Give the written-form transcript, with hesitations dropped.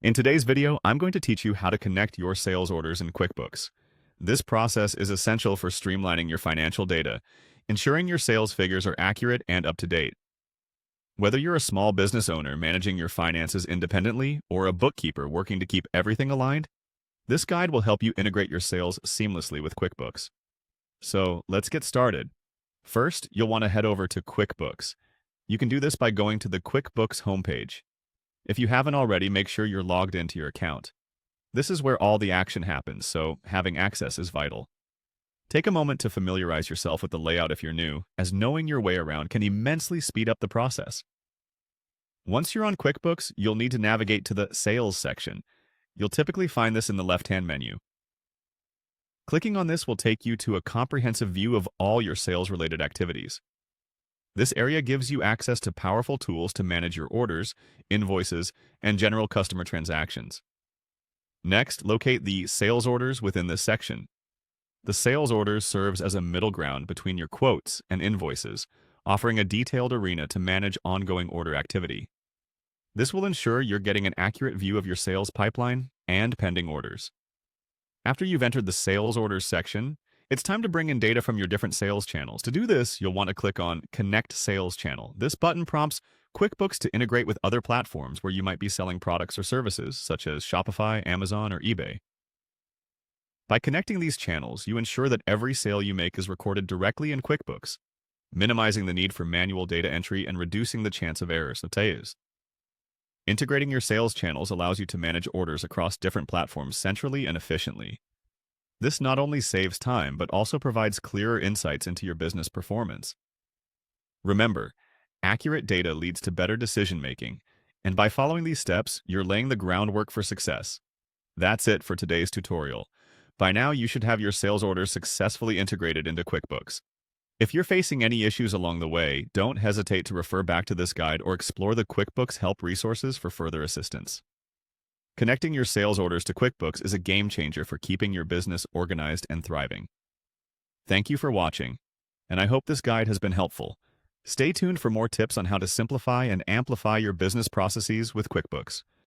In today's video, I'm going to teach you how to connect your sales orders in QuickBooks. This process is essential for streamlining your financial data, ensuring your sales figures are accurate and up to date. Whether you're a small business owner managing your finances independently or a bookkeeper working to keep everything aligned, this guide will help you integrate your sales seamlessly with QuickBooks. So let's get started. First, you'll want to head over to QuickBooks. You can do this by going to the QuickBooks homepage. If you haven't already, make sure you're logged into your account. This is where all the action happens, so having access is vital. Take a moment to familiarize yourself with the layout if you're new, as knowing your way around can immensely speed up the process. Once you're on QuickBooks, you'll need to navigate to the Sales section. You'll typically find this in the left-hand menu. Clicking on this will take you to a comprehensive view of all your sales-related activities. This area gives you access to powerful tools to manage your orders, invoices, and general customer transactions. Next, locate the sales orders within this section. The sales orders serves as a middle ground between your quotes and invoices, offering a detailed arena to manage ongoing order activity. This will ensure you're getting an accurate view of your sales pipeline and pending orders. After you've entered the sales orders section, it's time to bring in data from your different sales channels. To do this, you'll want to click on Connect Sales Channel. This button prompts QuickBooks to integrate with other platforms where you might be selling products or services, such as Shopify, Amazon, or eBay. By connecting these channels, you ensure that every sale you make is recorded directly in QuickBooks, minimizing the need for manual data entry and reducing the chance of errors. Integrating your sales channels allows you to manage orders across different platforms centrally and efficiently. This not only saves time, but also provides clearer insights into your business performance. Remember, accurate data leads to better decision-making, and by following these steps, you're laying the groundwork for success. That's it for today's tutorial. By now, you should have your sales orders successfully integrated into QuickBooks. If you're facing any issues along the way, don't hesitate to refer back to this guide or explore the QuickBooks help resources for further assistance. Connecting your sales orders to QuickBooks is a game changer for keeping your business organized and thriving. Thank you for watching, and I hope this guide has been helpful. Stay tuned for more tips on how to simplify and amplify your business processes with QuickBooks.